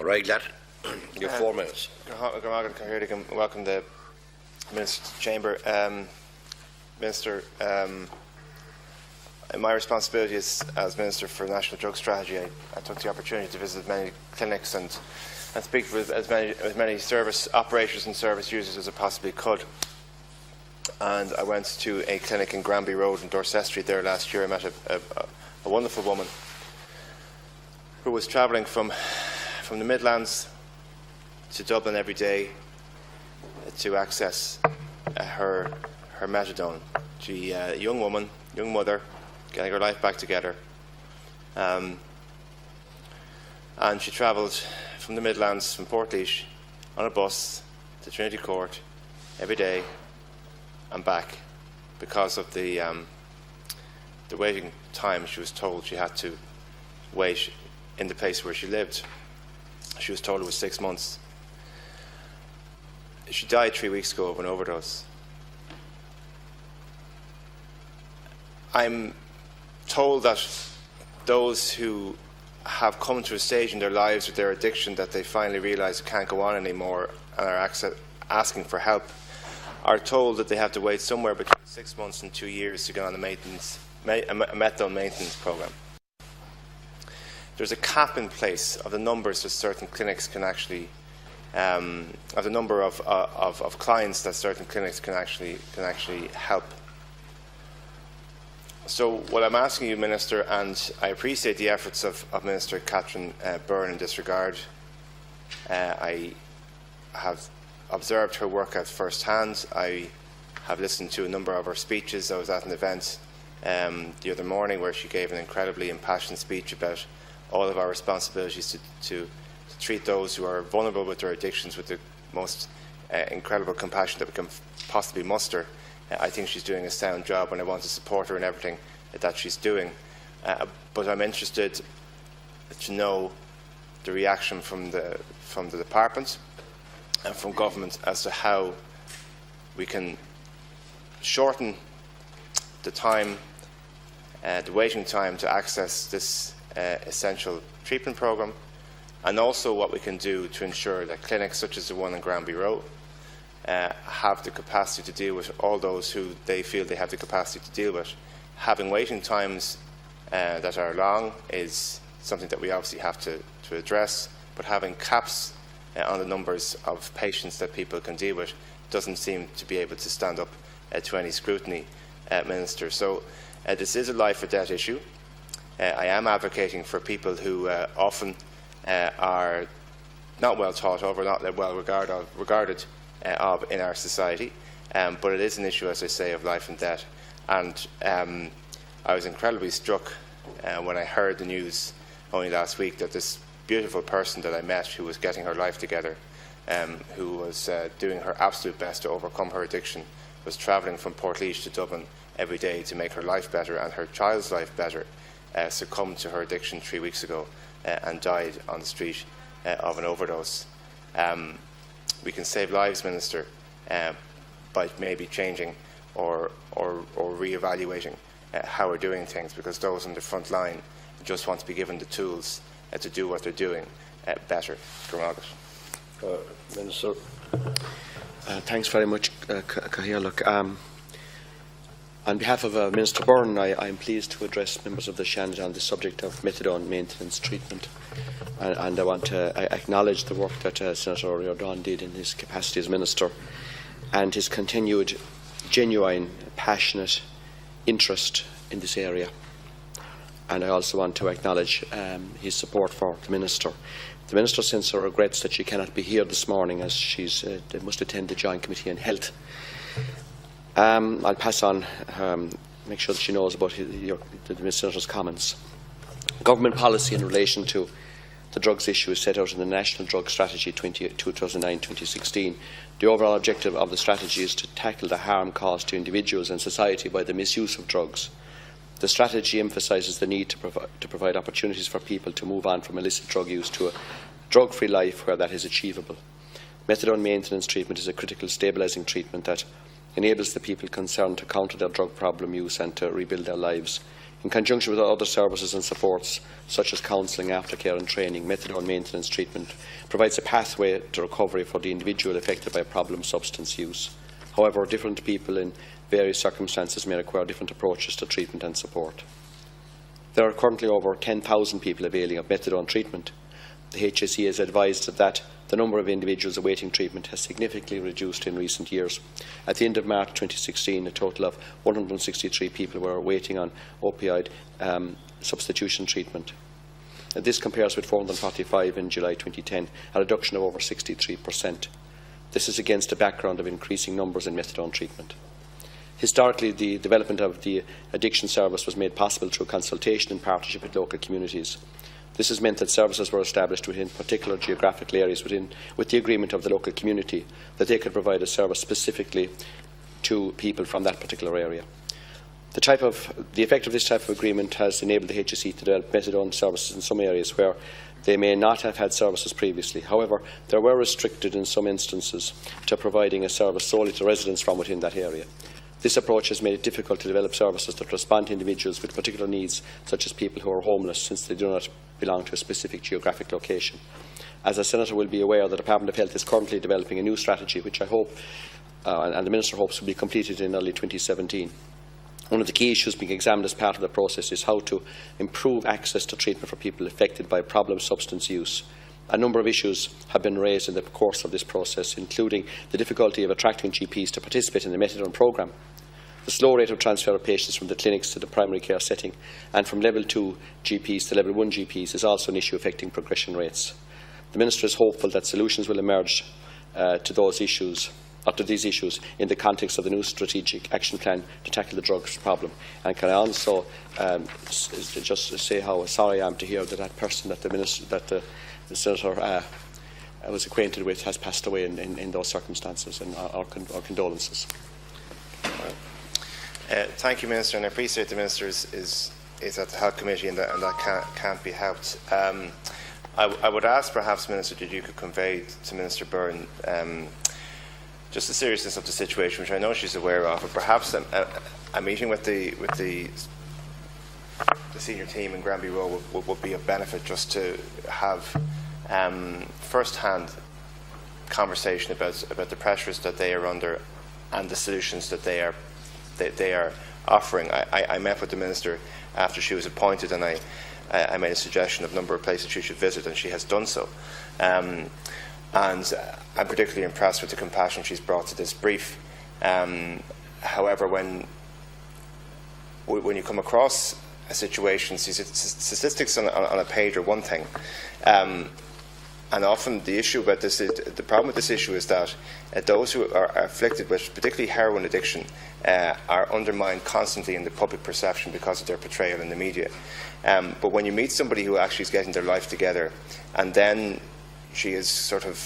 Right, lad. You have 4 minutes. Welcome the Minister to the Chamber. Minister, in my responsibility as Minister for National Drug Strategy, I took the opportunity to visit many clinics and speak with as many service operators and service users as I possibly could. And I went to a clinic in Granby Road in Dorset Street there last year. I met a wonderful woman who was travelling from the Midlands to Dublin every day to access her methadone. She, a young woman, young mother, getting her life back together. And she travelled from the Midlands, from Portlaoise, on a bus to Trinity Court every day and back because of the waiting time. She was told she had to wait in the place where she lived. She was told it was 6 months. She died 3 weeks ago of an overdose. I'm told that those who have come to a stage in their lives with their addiction that they finally realise it can't go on anymore and are asking for help are told that they have to wait somewhere between 6 months and 2 years to get on a methadone maintenance programme. There's a cap in place of the numbers that certain clinics can actually, of the number of clients that certain clinics can actually help. So what I'm asking you, Minister, and I appreciate the efforts of Minister Catherine Byrne in this regard. I have observed her work at first hand. I have listened to a number of her speeches. I was at an event the other morning where she gave an incredibly impassioned speech about all of our responsibilities to treat those who are vulnerable with their addictions with the most incredible compassion that we can possibly muster. I think she's doing a sound job, and I want to support her in everything that she's doing. But I'm interested to know the reaction from the department and from government as to how we can shorten the time, the waiting time to access this essential treatment programme, and also what we can do to ensure that clinics such as the one in Granby Road have the capacity to deal with all those who they feel they have the capacity to deal with. Having waiting times that are long is something that we obviously have to address, but having caps on the numbers of patients that people can deal with doesn't seem to be able to stand up to any scrutiny, Minister. So this is a life or death issue. I am advocating for people who often are not well thought of or not well regarded of in our society, but it is an issue, as I say, of life and death. And I was incredibly struck when I heard the news only last week that this beautiful person that I met, who was getting her life together, who was doing her absolute best to overcome her addiction, was travelling from Portlaoise to Dublin every day to make her life better and her child's life better, succumbed to her addiction 3 weeks ago and died on the street of an overdose. We can save lives, Minister, by maybe changing or re-evaluating how we're doing things, because those on the front line just want to be given the tools to do what they're doing better. Minister. Thanks very much, Cahir. Look, on behalf of Minister Byrne, I am pleased to address members of the Seanad on the subject of methadone maintenance treatment. And I want to acknowledge the work that Senator Ríordáin did in his capacity as Minister and his continued genuine, passionate interest in this area. And I also want to acknowledge his support for the Minister. The Minister sends her regrets that she cannot be here this morning as she must attend the Joint Committee on Health. I'll pass on, make sure that she knows about the Senator's comments. Government policy in relation to the drugs issue is set out in the National Drug Strategy 2009-2016. The overall objective of the strategy is to tackle the harm caused to individuals and society by the misuse of drugs. The strategy emphasises the need to provide opportunities for people to move on from illicit drug use to a drug-free life where that is achievable. Methadone maintenance treatment is a critical stabilising treatment that enables the people concerned to counter their drug problem use and to rebuild their lives. In conjunction with other services and supports, such as counselling, aftercare and training, methadone maintenance treatment provides a pathway to recovery for the individual affected by problem substance use. However, different people in various circumstances may require different approaches to treatment and support. There are currently over 10,000 people availing of methadone treatment. The HSE has advised that the number of individuals awaiting treatment has significantly reduced in recent years. At the end of March 2016, a total of 163 people were waiting on opioid substitution treatment. This compares with 445 in July 2010, a reduction of over 63%. This is against a background of increasing numbers in methadone treatment. Historically, the development of the addiction service was made possible through consultation and partnership with local communities. This has meant that services were established within particular geographical areas with the agreement of the local community that they could provide a service specifically to people from that particular area. The effect of this type of agreement has enabled the HSE to develop methadone services in some areas where they may not have had services previously. However, they were restricted in some instances to providing a service solely to residents from within that area. This approach has made it difficult to develop services that respond to individuals with particular needs, such as people who are homeless, since they do not belong to a specific geographic location. As the Senator will be aware, the Department of Health is currently developing a new strategy, which I hope, and the Minister hopes, will be completed in early 2017. One of the key issues being examined as part of the process is how to improve access to treatment for people affected by problem substance use. A number of issues have been raised in the course of this process, including the difficulty of attracting GPs to participate in the methadone programme, the slow rate of transfer of patients from the clinics to the primary care setting, and from level 2 GPs to level 1 GPs is also an issue affecting progression rates. The Minister is hopeful that solutions will emerge to these issues in the context of the new strategic action plan to tackle the drugs problem. And can I also just say how sorry I am to hear that that person that the Senator was acquainted with has passed away in those circumstances, and our condolences. Thank you, Minister, and I appreciate the Minister is at the Health Committee and that can't be helped. I would ask perhaps, Minister, that you could convey to Minister Byrne just the seriousness of the situation, which I know she's aware of, but perhaps a meeting with the senior team in Granby Road would be of benefit, just to have first-hand conversation about the pressures that they are under and the solutions that they are offering. I met with the Minister after she was appointed, and I made a suggestion of a number of places she should visit, and she has done so. And I'm particularly impressed with the compassion she's brought to this brief. However, when you come across a situation, statistics on a page are one thing, and often the issue about this, the problem with this issue is that those who are afflicted with particularly heroin addiction are undermined constantly in the public perception because of their portrayal in the media. But when you meet somebody who actually is getting their life together, and then she is sort of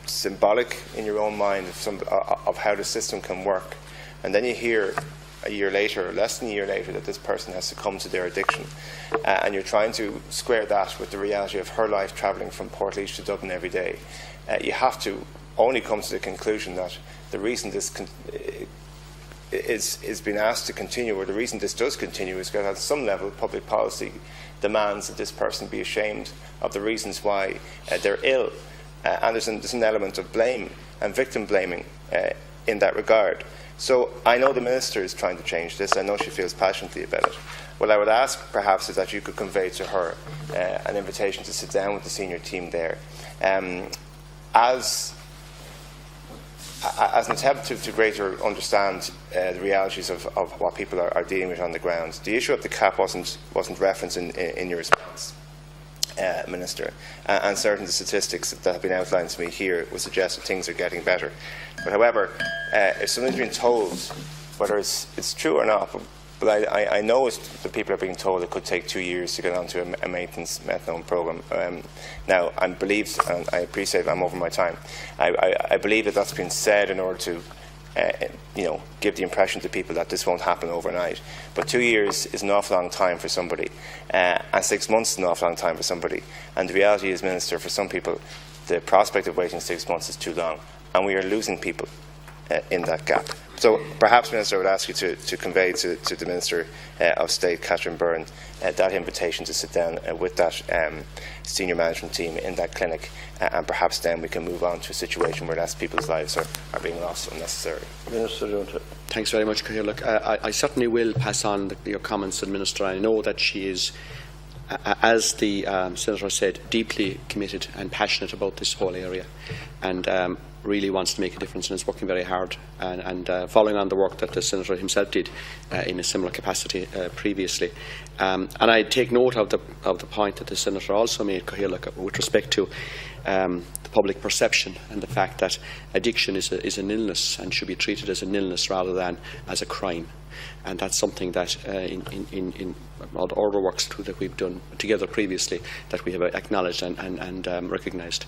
symbolic in your own mind of how the system can work, and then you hear a year later, or less than a year later, that this person has succumbed to their addiction, and you're trying to square that with the reality of her life travelling from Portlaoise to Dublin every day, you have to only come to the conclusion that the reason this is being asked to continue, or the reason this does continue, is because at some level public policy demands that this person be ashamed of the reasons why they're ill, and there's an element of blame and victim blaming in that regard. So I know the Minister is trying to change this. I know she feels passionately about it. What I would ask perhaps is that you could convey to her an invitation to sit down with the senior team there as an attempt to greater understand the realities of what people are dealing with on the ground. The issue of the cap wasn't referenced in your response, Minister, and certainly the statistics that have been outlined to me here would suggest that things are getting better. But however, if something's been told, whether it's true or not, but I know that people are being told it could take 2 years to get onto a maintenance methadone programme. Now, I believe, and I appreciate I'm over my time, I believe that that's been said in order to give the impression to people that this won't happen overnight. But 2 years is an awful long time for somebody, and 6 months is an awful long time for somebody. And the reality is, Minister, for some people, the prospect of waiting 6 months is too long, and we are losing people in that gap. So perhaps, Minister, I would ask you to convey to the Minister of State, Catherine Byrne, that invitation to sit down with that senior management team in that clinic, and perhaps then we can move on to a situation where less people's lives are being lost unnecessarily. Minister, don't you? Thanks very much, Cahir. Look, I certainly will pass on your comments to the Minister. I know that she is, as the Senator said, deeply committed and passionate about this whole area, and really wants to make a difference and is working very hard, and following on the work that the Senator himself did in a similar capacity previously. And I take note of the point that the Senator also made, Cahir, with respect to the public perception and the fact that addiction is an illness and should be treated as an illness rather than as a crime. And that's something that in all the order works that we've done together previously that we have acknowledged and recognised.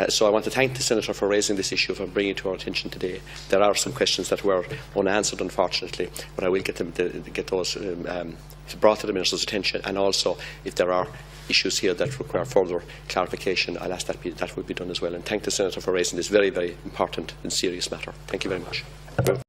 So I want to thank the Senator for raising this issue, for bringing it to our attention today. There are some questions that were unanswered, unfortunately, but I will get those brought to the Minister's attention, and also if there are issues here that require further clarification, I'll ask that would be done as well. And thank the Senator for raising this very, very important and serious matter. Thank you very much.